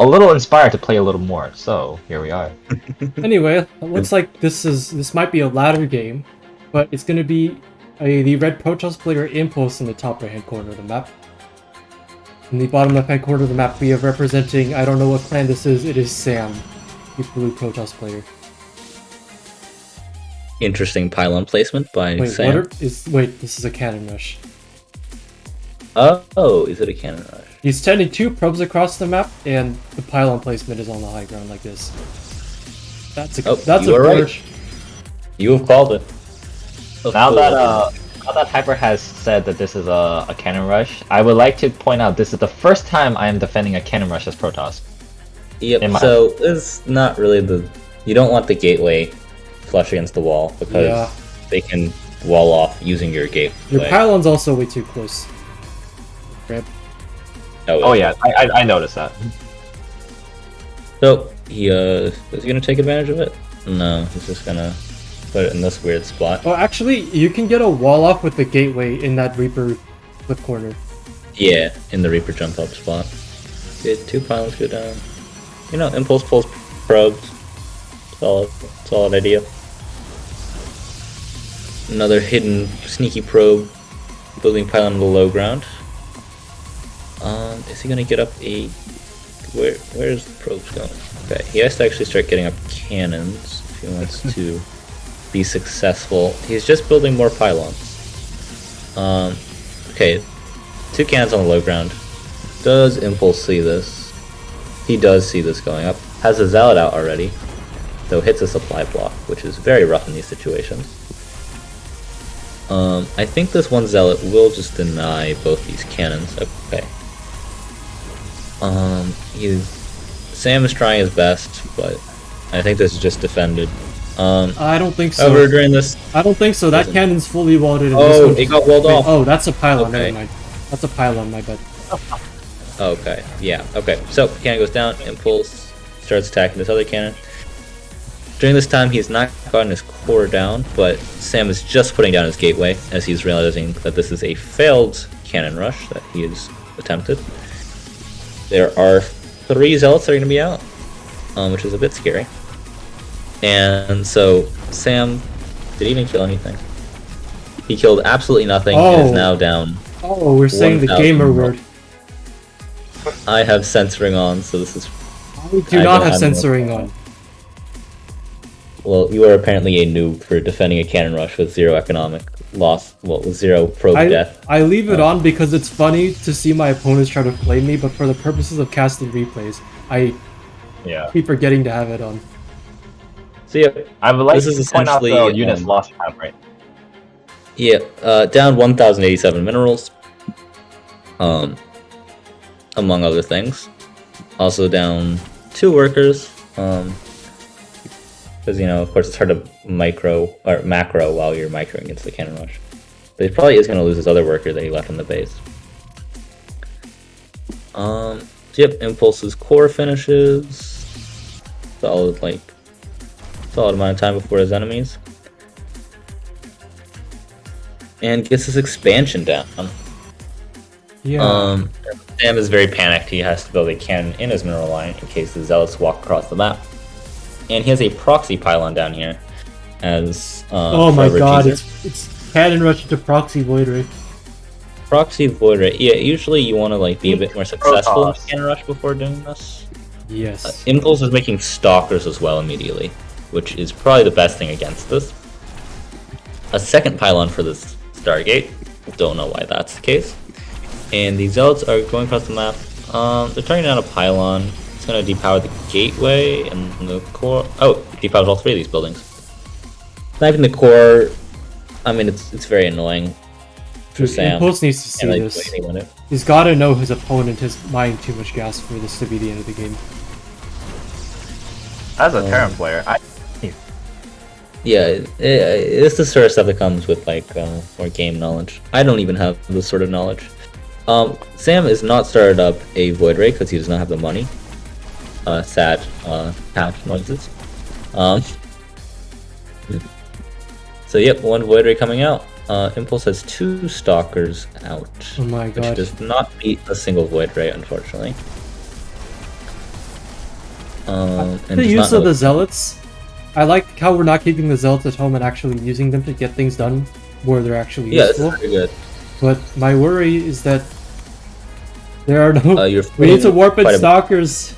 a little inspired to play a little more. So here we are. Anyway, it looks like this might be a ladder game, but it's gonna be the red Protoss player iMpulse in the top right hand corner of the map. In the bottom left hand corner of the map, we have representing, I don't know what clan this is, it is Sam, the blue Protoss player. Interesting pylon placement by Wait, Sam. wait, this is a cannon rush. Oh, is it a cannon rush? He's sending 2 probes across the map, and the pylon placement is on the high ground like this. That's a right. You have called it. Now that Hyper has said that this is a cannon rush, I would like to point out this is the first time I am defending a cannon rush as Protoss. Yep. So it's not really you don't want the gateway flush against the wall because they can wall off using your gateway. Your pylon's also way too close. Rip. Oh yeah, I noticed that. So is he gonna take advantage of it? No, he's just gonna put it in this weird spot. Oh, actually, you can get a wall off with the gateway in that Reaper flip corner. Yeah, in the Reaper jump up spot. Good, 2 pylons go down. You know, iMpulse pulls probes. Solid idea. Another hidden sneaky probe, building pylon on the low ground. Is he gonna get up a? Where's the probes going? Okay, he has to actually start getting up cannons if he wants to be successful. He's just building more pylons. Okay, 2 cannons on the low ground. Does iMpulse see this? He does see this going up. Has a zealot out already, though hits a supply block, which is very rough in these situations. I think this one zealot will just deny both these cannons. Okay. Sam is trying his best, but I think this is just defended. I don't think so. However, during this, I don't think so. That cannon's fully walled. Oh, it got walled off. Oh, that's a pylon. Okay. Never mind. That's a pylon. My bad. Okay, yeah, okay. So, cannon goes down, iMpulse starts attacking this other cannon. During this time, he's not gotten his core down, but Sam is just putting down his gateway as he's realizing that this is a failed cannon rush that he has attempted. There are 3 zealots that are going to be out, which is a bit scary. And so, Sam, did he even kill anything? He killed absolutely nothing and is now down. Oh, we're saying the gamer word. I have censoring on, so this is... I do not have censoring on. Well, you are apparently a noob for defending a cannon rush with 0 economic loss, well, with 0 probe death. I leave it on because it's funny to see my opponents try to flame me, but for the purposes of casting replays, I keep forgetting to have it on. So yeah, I would like to point out the units lost tab, right? Yeah, down 1,087 minerals, among other things. Also down 2 workers, because, you know, of course it's hard to macro while you're microing against the cannon rush. But he probably is going to lose his other worker that he left on the base. So yep, iMpulse's core finishes. Solid amount of time before his enemies. And gets his expansion down. Yeah. Sam is very panicked. He has to build a cannon in his mineral line in case the zealots walk across the map. And he has a proxy pylon down here as oh my god, it's cannon rush to proxy void ray. Proxy void ray. Yeah, usually you want to be a bit more successful in the cannon rush before doing this. Yes. iMpulse is making stalkers as well immediately, which is probably the best thing against this. A second pylon for this Stargate. Don't know why that's the case. And the zealots are going across the map. They're turning down a pylon. It's going to depower the gateway and the core. Oh, it depowers all 3 of these buildings. Sniping the core, I mean, it's very annoying for Sam. iMpulse needs to see this. He's got to know his opponent is buying too much gas for this to be the end of the game. As a Terran player, yeah, it's the sort of stuff that comes with more game knowledge. I don't even have this sort of knowledge. Sam has not started up a Void Ray because he does not have the money. Sad couch noises. So yep, 1 Void Ray coming out. iMpulse has 2 Stalkers out. Oh my god. Which does not beat a single Void Ray, unfortunately. And The does use not know of the what- zealots, I like how we're not keeping the zealots at home and actually using them to get things done where they're actually Yeah, this useful. is pretty good. But my worry is that there are no. You're We need to warp in quite a- stalkers.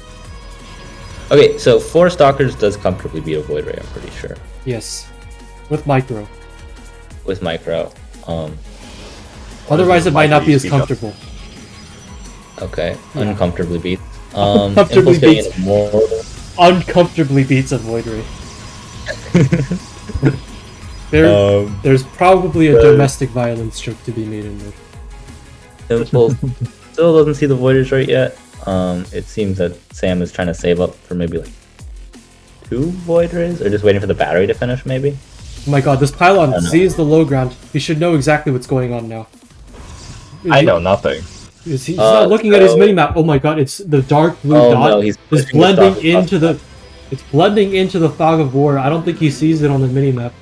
Okay, so 4 Stalkers does comfortably beat a Void Ray, I'm pretty sure. Yes, with micro. With Micro. Otherwise, it might not be as speak up? comfortable. Okay, Yeah. uncomfortably beat. Uncomfortably Impulse getting beats. it more. Uncomfortably beats a void ray. There's probably a domestic violence joke to be made in there. Impulse still doesn't see the Void Rays right yet. It seems that Sam is trying to save up for maybe like 2 Void Rays, or just waiting for the battery to finish, maybe. Oh my god, this pylon know. sees the low ground. He should know exactly what's going on now. I know nothing. He's not looking at his so- minimap. Oh my god, it's the dark blue Oh, dot. no, he's It's pushing the blending stock into the. It's blending into the fog of war. I don't think he sees it on the minimap.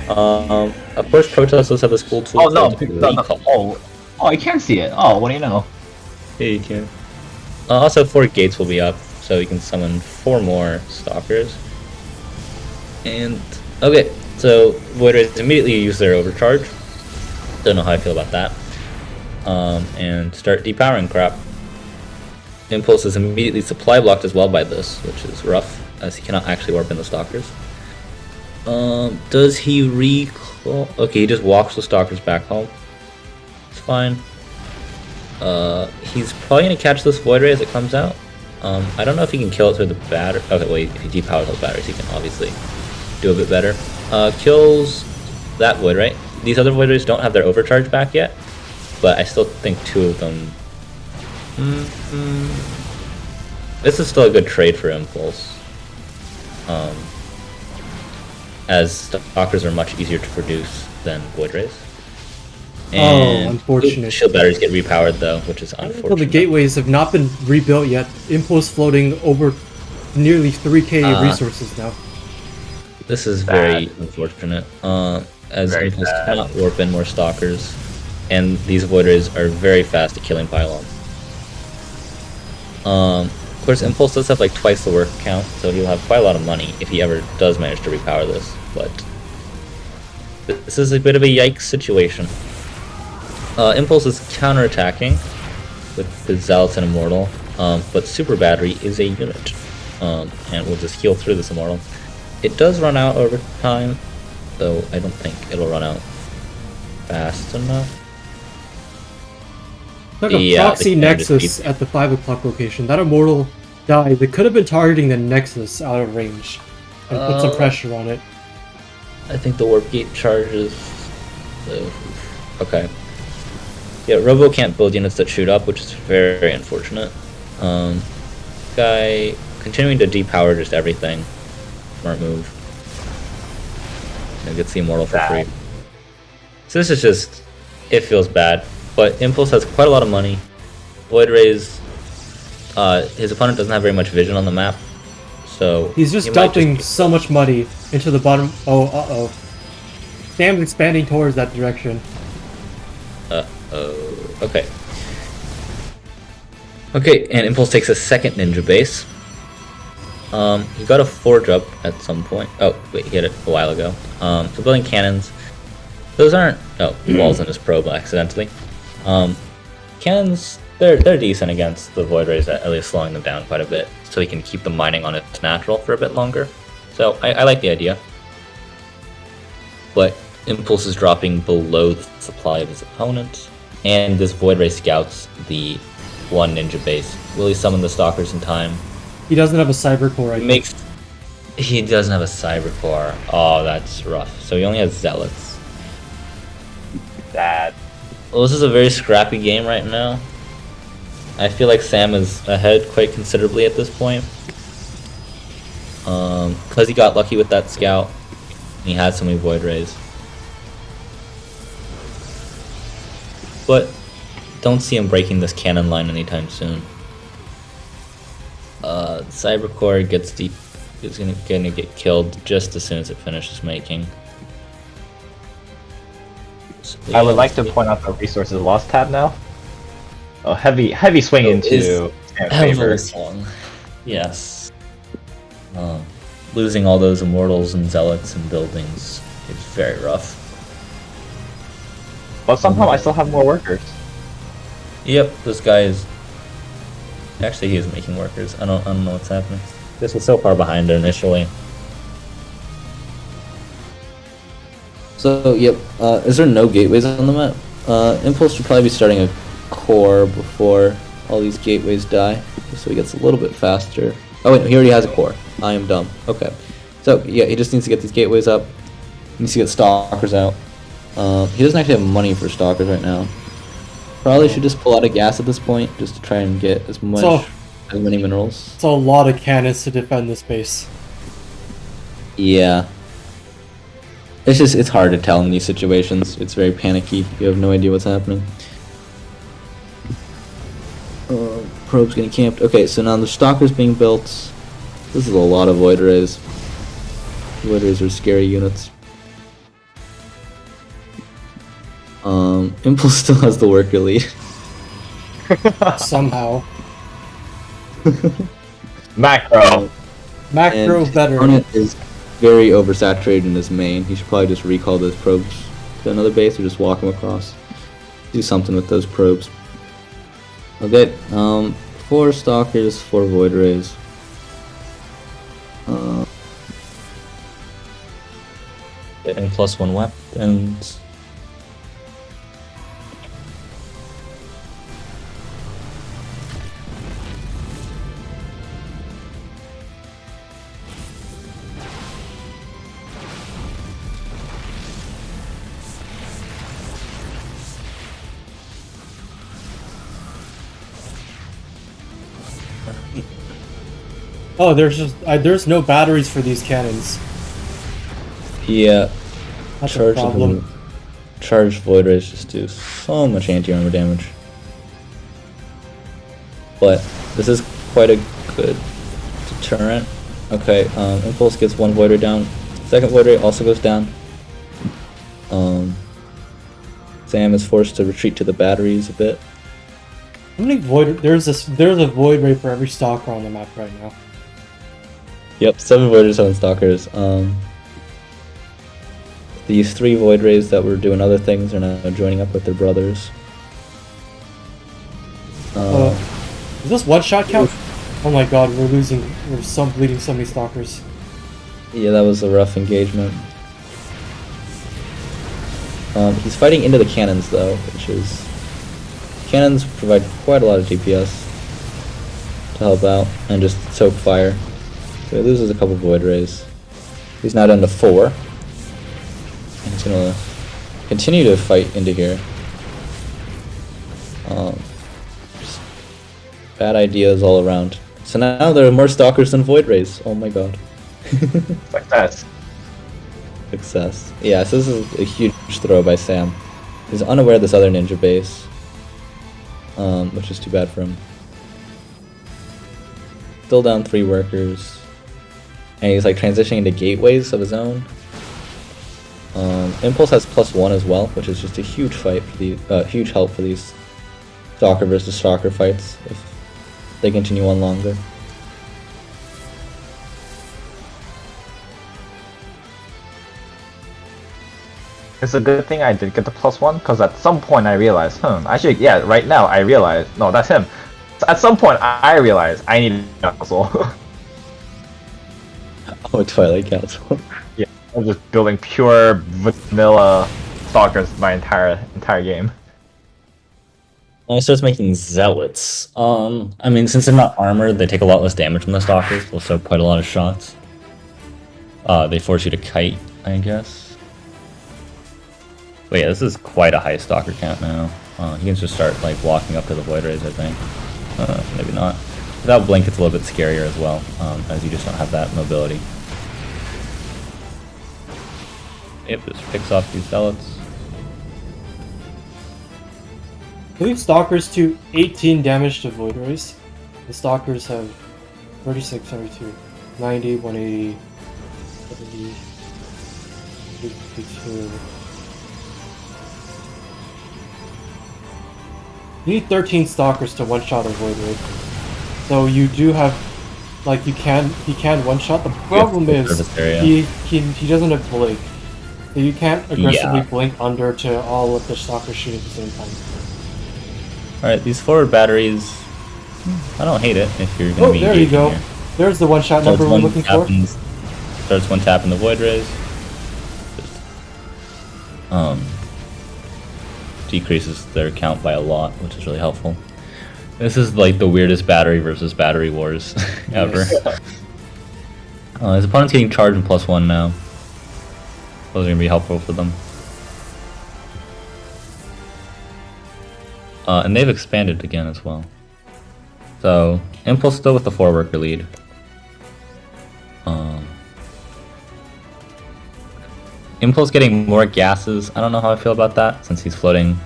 Of course, Protoss does have this cool tool. Oh no, called no, no. Recall. Oh, I can't see it. Oh, what do you know? Yeah, you can. Also, 4 gates will be up, so you can summon 4 more Stalkers. And okay, so Void Rays immediately use their overcharge. Don't know how I feel about that. And start depowering crap. Impulse is immediately supply blocked as well by this, which is rough, as he cannot actually warp in the Stalkers. Does he recall? Okay, he just walks the Stalkers back home. It's fine. He's probably gonna catch this Void Ray as it comes out. I don't know if he can kill it through the battery. Okay, wait, if he depowers those batteries, he can obviously do a bit better. Kills that Void Ray. These other Void Rays don't have their overcharge back yet, but I still think 2 of them. This is still a good trade for Impulse. As Stalkers are much easier to produce than Void Rays. And unfortunate. Shield batteries get repowered though, which is Until unfortunate. the gateways have not been rebuilt yet. Impulse floating over nearly 3k resources now. This is very unfortunate. As Very Impulse bad. cannot warp in more Stalkers, and these Void Rays are very fast at killing pylons. Of course, Impulse does have like twice the work count, so he'll have quite a lot of money if he ever does manage to repower this. But this is a bit of a yikes situation. Impulse is counterattacking with the Zealots and Immortal, but Super Battery is a unit, and will just heal through this Immortal. It does run out over time, though I don't think it'll run out fast enough. Like a Yeah, proxy they kinda just Nexus beat- at the 5 o'clock location. That Immortal died. They could have been targeting the Nexus out of range and put some pressure on it. I think the Warp Gate charges. Okay. Yeah, Robo can't build units that shoot up, which is very unfortunate. Guy continuing to depower just everything. Smart move. And gets the Immortal for free. So this is just, it feels bad. But Impulse has quite a lot of money. Void Rays, his opponent doesn't have very much vision on the map. So He's just he might dumping so much money into the bottom. Oh, uh-oh. Sam's expanding towards that direction. Okay. Okay, and Impulse takes a second ninja base. He got a forge up at some point. Oh, wait, he hit it a while ago. So building cannons. Those aren't... Oh, walls in his probe accidentally. Cannons, they're decent against the Void Rays, at least slowing them down quite a bit. So he can keep them mining on its natural for a bit longer. So I like the idea. But Impulse is dropping below the supply of his opponent. And this Void Ray scouts the 1 ninja base. Will he summon the Stalkers in time? He doesn't have a cyber core, I think. He doesn't have a cyber core. Oh, that's rough. So he only has zealots. Bad. Well, this is a very scrappy game right now. I feel like Sam is ahead quite considerably at this point. Because he got lucky with that scout. And he had so many Void Rays. But don't see him breaking this cannon line anytime soon. Cyber core gets deep. Is gonna get killed just as soon as it finishes making. So, I would like to point out the resources lost tab now. Oh, heavy swing into Sam's favor. Yes. Losing all those immortals and zealots and buildings is very rough. But somehow I still have more workers. Yep, this guy is. Actually, he is making workers. I don't know what's happening. This was so far behind initially. So, yep. Is there no gateways on the map? iMpulse should probably be starting a core before all these gateways die, so he gets a little bit faster. Oh wait, he already has a core. I am dumb. Okay. So, yeah, he just needs to get these gateways up. He needs to get stalkers out. He doesn't actually have money for stalkers right now. Probably should just pull out a gas at this point, just to try and get as many minerals. It's a lot of cannons to defend this base. Yeah. It's hard to tell in these situations. It's very panicky. You have no idea what's happening. Probe's getting camped. Okay, so now the stalker's being built. This is a lot of void rays. Void rays are scary units. iMpulse still has the worker lead. Somehow. Macro. Macro And better. opponent is very oversaturated in his main. He should probably just recall those probes to another base or just walk them across. Do something with those probes. Okay, 4 stalkers, 4 void rays. And +1 weapons. Oh, there's no batteries for these cannons. Yeah, That's a problem. Charged void rays just do so much anti-armor damage. But this is quite a good deterrent. Okay, iMpulse gets 1 void ray down. Second void ray also goes down. Sam is forced to retreat to the batteries a bit. How many void? There's a void ray for every stalker on the map right now. Yep, 7 void rays, 7 stalkers. These 3 void rays that were doing other things are now joining up with their brothers. Is this one shot count? Oh my god, we're bleeding so many stalkers. Yeah, that was a rough engagement. He's fighting into the cannons though, which is... Cannons provide quite a lot of DPS to help out, and just soak fire. So he loses a couple void rays. He's now down to 4. And he's gonna continue to fight into here. Just bad ideas all around. So now there are more stalkers than void rays. Oh my god. Success. Success. Yeah, so this is a huge throw by Sam. He's unaware of this other ninja base. Which is too bad for him. Still down 3 workers. And he's like transitioning into gateways of his own. iMpulse has +1 as well, which is just a huge fight for the huge help for these stalker versus stalker fights if they continue on longer. It's a good thing I did get the +1, because at some point I realized, actually, yeah, right now I realize, no, that's him. So at some point I realized I need a console. Oh, Twilight Council. Yeah, I'm just building pure vanilla stalkers my entire game. Well, he starts making zealots. I mean, since they're not armored, they take a lot less damage from the stalkers. They'll soak quite a lot of shots. They force you to kite, I guess. But yeah, this is quite a high stalker count now. He can just start like walking up to the void rays, I think. Maybe not. Without blink, it's a little bit scarier as well, as you just don't have that mobility. Yep, just picks off these zealots. I believe stalkers do 18 damage to void rays. The stalkers have 36, 72, 90, 180, 70, 52. You need 13 stalkers to one-shot a void ray. So you do have Like he can one shot. The problem is surface area. he doesn't have blink. So you can't aggressively Yeah. blink under to all of the stalkers shooting at the same time. Alright, these forward batteries, I don't hate it if you're gonna Oh, be there you engaging go. here. There's the one shot number we're looking for. Starts one tap in the void rays. Just, decreases their count by a lot, which is really helpful. This is like the weirdest battery versus battery wars ever. His opponent's getting charged and +1 now. Those are gonna be helpful for them. And they've expanded again as well. So, Impulse still with the 4-worker lead. Impulse getting more gases. I don't know how I feel about that since he's floating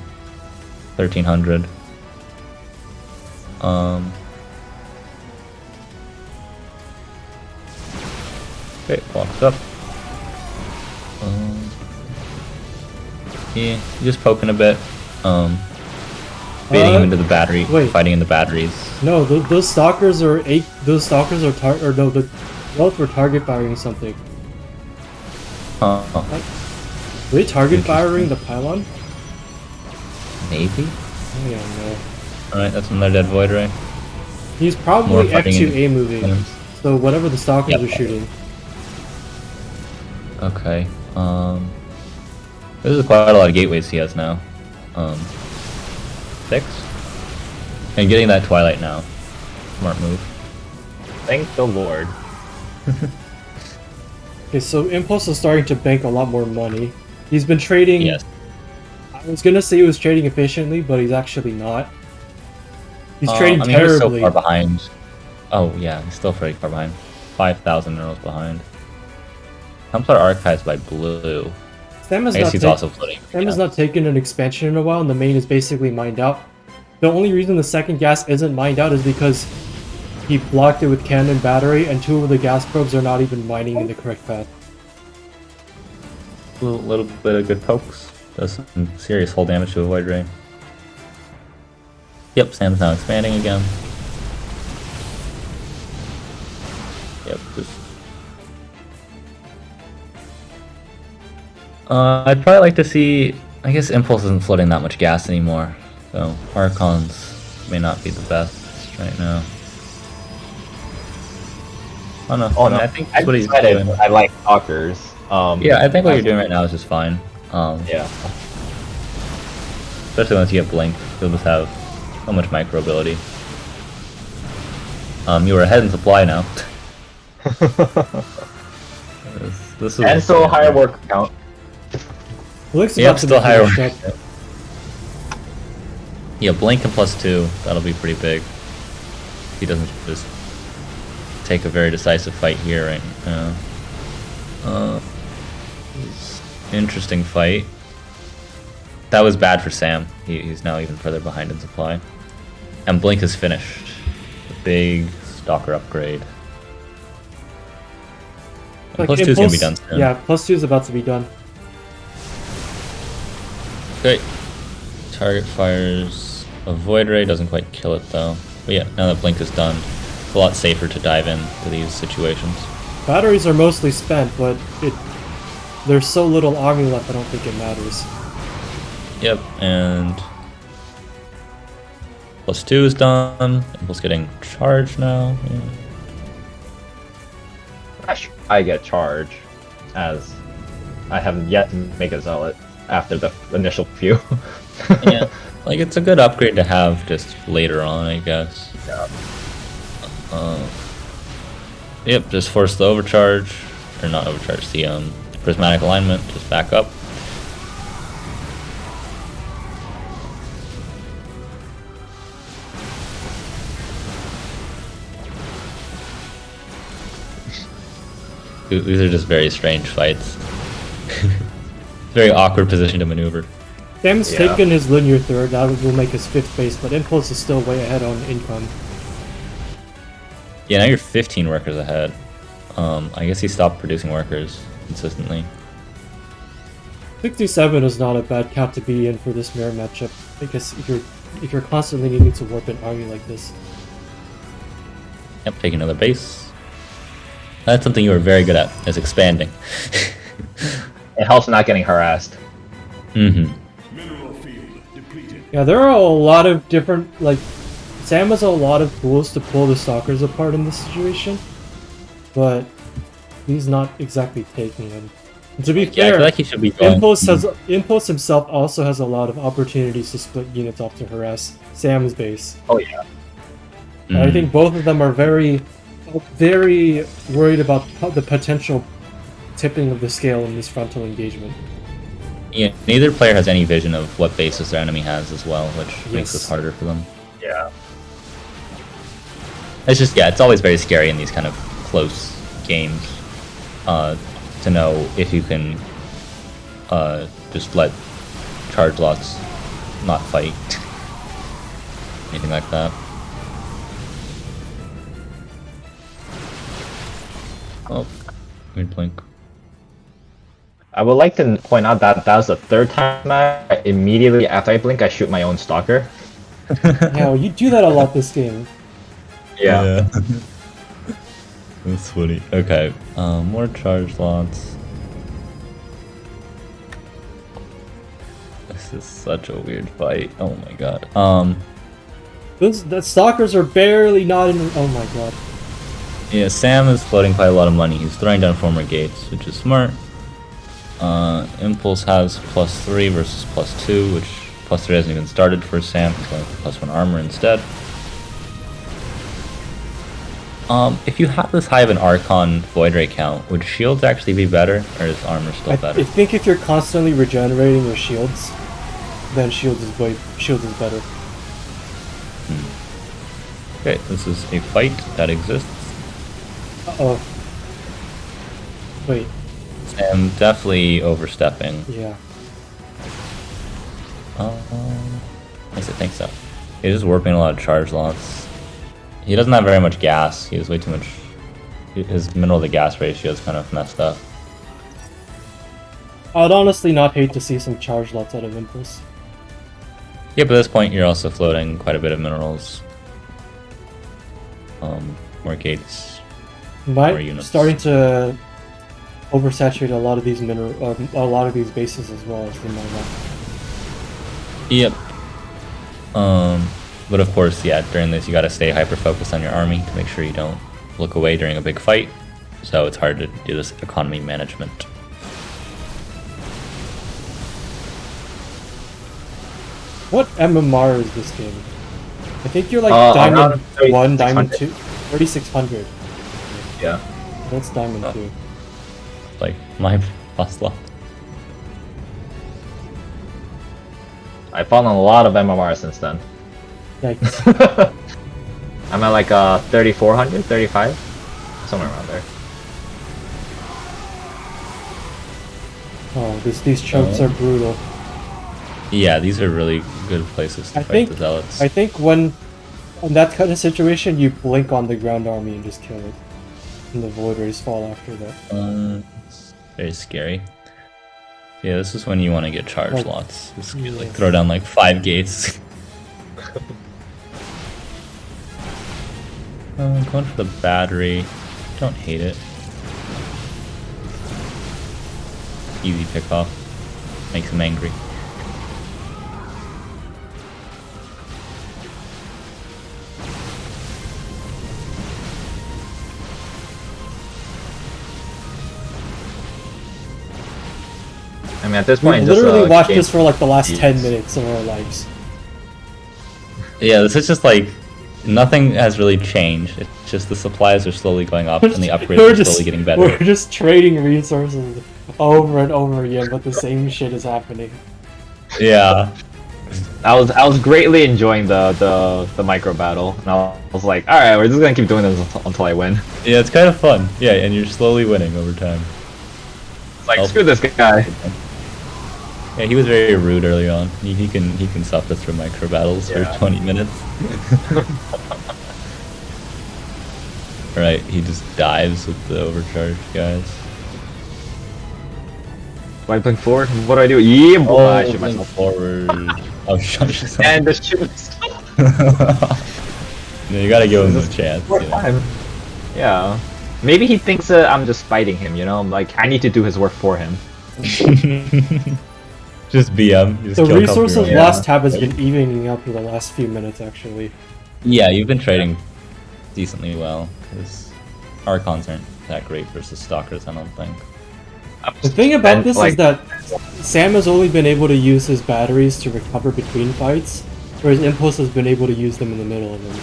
1300. Okay, walks up. Yeah, just poking a bit. Baiting him into the battery, wait. fighting in the batteries. No, those stalkers are those stalkers are both were target firing something. Were they target firing the pylon? Maybe? I don't know. Alright, that's another dead void ray. He's More probably fighting F2A in- moving. So whatever the stalkers Yep. are shooting. Okay. This is quite a lot of gateways he has now. 6? And getting that Twilight now. Smart move. Thank the Lord. Okay, so Impulse is starting to bank a lot more money. He's been trading. Yes. I was gonna say he was trading efficiently, but he's actually not. He's trading I mean, he was so terribly. far behind. Oh yeah, he's still pretty far behind. 5,000 euros behind. Templar Archives by blue. Sam has I guess not he's ta- also floating. Sam has not taken an expansion in a while, and the main is basically mined out. The only reason the second gas isn't mined out is because he blocked it with cannon battery, and 2 of the gas probes are not even mining in the correct path. A little bit of good pokes. Does some serious hull damage to a void ray. Yep, Sam's now expanding again. Yep, just... I'd probably like to see... I guess Impulse isn't floating that much gas anymore, so Archons may not be the best right now. Oh no, Oh I mean, no, I think that's what he's decided doing. I like stalkers. Yeah, I think what you're doing right now is just fine. Yeah. Especially once you get Blink, you'll just have so much micro ability. You were ahead in supply now. this is And still higher work count. Looks Yep, about to still be higher. finished up. Yeah, Blink and +2, that'll be pretty big. He doesn't just take a very decisive fight here right now. Interesting fight. That was bad for Sam. He's now even further behind in supply. And Blink is finished. The big Stalker upgrade. And +2 is gonna be done soon. Yeah, +2 is about to be done. Great. Target fires a Void Ray, doesn't quite kill it though. But yeah, now that Blink is done, it's a lot safer to dive in to these situations. Batteries are mostly spent, but there's so little army left, I don't think it matters. Yep, and +2 is done. Impulse getting charged now. Yeah. I get charged, as I have yet to make a zealot after the initial few. Yeah, like it's a good upgrade to have just later on, I guess. Yeah. Yep, just force the overcharge, or not overcharge, the prismatic alignment, just back up. These are just very strange fights. Very awkward position to maneuver. Sam's Yeah. taken his linear third, that will make his 5th base, but Impulse is still way ahead on income. Yeah, now you're 15 workers ahead. I guess he stopped producing workers consistently. 67 is not a bad count to be in for this mirror matchup, because if you're constantly needing to warp an army like this. Yep, take another base. That's something you are very good at, is expanding. It helps not getting harassed. Mm-hmm. Yeah, there are a lot of different, like, Sam has a lot of tools to pull the stalkers apart in this situation, but he's not exactly taking them. And to be Yeah, I fair, feel like he should be going. Impulse himself also has a lot of opportunities to split units off to harass Sam's base. Oh yeah. And I think both of them are very worried about the potential tipping of the scale in this frontal engagement. Yeah, neither player has any vision of what bases their enemy has as well, which makes Yes. this harder for them. Yeah. It's just, yeah, it's always very scary in these kind of close games to know if you can just let charge lots not fight. Anything like that. Oh, weird blink. I would like to point out that that was the third time immediately after I blink, I shoot my own stalker. Yeah, well, you do that a lot this game. Yeah. That's funny. Okay, more charge lots. This is such a weird fight. Oh my god. The stalkers are barely not in. Oh my god. Yeah, Sam is floating quite a lot of money. He's throwing down former gates, which is smart. Impulse has +3 versus +2, which +3 hasn't even started for Sam. He's going for +1 armor instead. If you have this high of an Archon Void Ray count, would shields actually be better, or is armor still better? I think if you're constantly regenerating your shields, then shields is better. Okay, this is a fight that exists. Uh-oh. Wait, Sam definitely overstepping. yeah. I think so. He's just warping a lot of charge lots. He doesn't have very much gas. He has way too much. His mineral to gas ratio is kind of messed up. I'd honestly not hate to see some charge lots out of Impulse. Yeah, but at this point you're also floating quite a bit of minerals. More gates. More units. Starting to oversaturate a lot of these a lot of these bases as well as the mine. Yep. But of course, yeah, during this you gotta stay hyper-focused on your army to make sure you don't look away during a big fight. So it's hard to do this economy management. What MMR is this game? I think you're like around Diamond 1, Diamond 3600. 2, 3600. Yeah. That's Diamond 2. Like my boss lot. I've fallen a lot of MMR since then. Yikes. I'm at like 3400, 35, somewhere around there. Oh, these chokes are brutal. Yeah, these are really good places to fight the zealots. I think when in that kind of situation, you blink on the ground army and just kill it, and the void rays fall after that. Very scary. Yeah, this is when you want to get charge lots. Just yeah. like throw down like 5 gates. Going for the battery. Don't hate it. Easy pick off. Makes him angry. I mean, at this We point, literally just, watched game- this for like the last 10 minutes of our lives. Yeah, this is just like nothing has really changed. It's just the supplies are slowly going up and the upgrades are slowly getting better. We're just trading resources over and over again, but the same shit is happening. Yeah. I was greatly enjoying the micro battle, and I was like, all right, we're just gonna keep doing this until I win. Yeah, it's kind of fun. Yeah, and you're slowly winning over time. It's like, screw this guy. Yeah, he was very rude early on. He can suffer through micro battles for 20 minutes. Right, he just dives with the overcharged guys. Do I blink forward? What do I do? Yeah, boy, I shoot blink myself. forward. Oh, shut yourself. And just shoot myself. No, you gotta give him a chance. Fourth You know. time. Yeah. Maybe he thinks I'm just fighting him, you know? Like, I need to do his work for him. Just BM. Just The kill a couple resources heroes. last tab has been evening up for the last few minutes, actually. Yeah, you've been trading decently well, because Archons aren't that great versus Stalkers, I don't think. The thing about And, this like- is that Sam has only been able to use his batteries to recover between fights, whereas Impulse has been able to use them in the middle of them.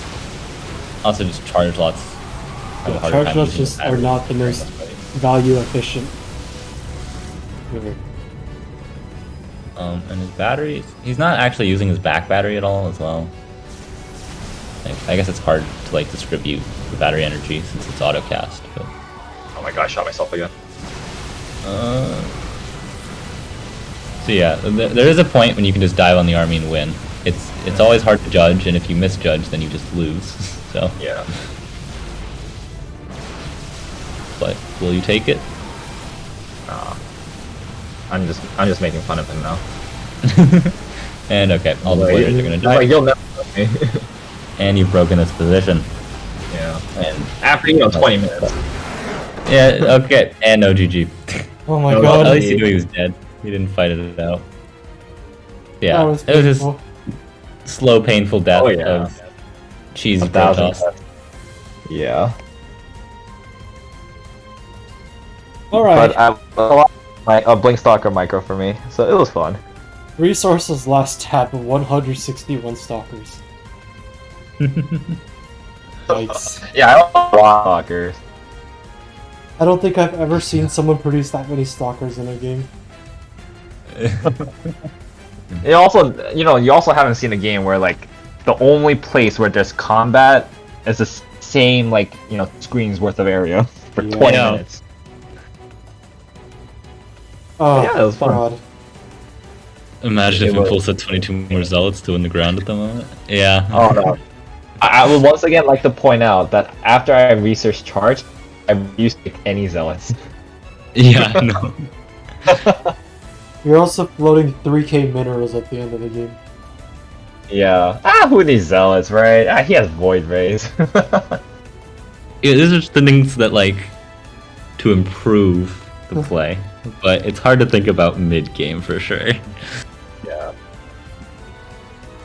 Also, just charge lots. Have a harder Charge time lots using just the are battery. not the most value efficient. Ever. And his batteries, he's not actually using his back battery at all as well. Like, I guess it's hard to like distribute the battery energy since it's auto cast. But Oh my god, I shot myself again. so yeah, there is a point when you can just dive on the army and win. It's always hard to judge, and if you misjudge, then you just lose. So, Yeah. but will you take it? I'm just making fun of him now. And okay, all the players are gonna He's die, like, you'll never know me. and you've broken this position. Yeah. And After, 20 minutes. yeah, okay, and no GG. Oh my No, god. At least he knew he was dead. He didn't fight it out. Yeah, That was it was just painful. slow, painful death Oh, yeah. of cheesy 1,000 Protoss. cuts. Yeah. Alright, But a Blink Stalker micro for me, so it was fun. resources last tab of 161 stalkers. Yikes. Yeah, I don't want stalkers. I don't think I've ever seen someone produce that many stalkers in a game. It also, you also haven't seen a game where like the only place where there's combat is the same like screen's worth of area for Yeah. 20 Yeah. minutes. Oh, Yeah, it was fun. God. Imagine if It was- Impulse had 22 more zealots to win the ground at the moment. Yeah. Oh no. I would once again like to point out that after I researched charge, I used any zealots. Yeah, no. You're also floating 3k minerals at the end of the game. Yeah. Who needs zealots, right? He has void rays. Yeah, these are just the things that like to improve the play, but it's hard to think about mid game for sure. Yeah.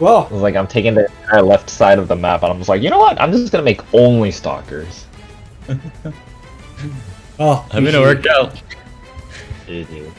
Well, It was like I'm taking the entire left side of the map, and I'm just like, you know what? I'm just gonna make only stalkers. oh, I mean, it worked out. GG.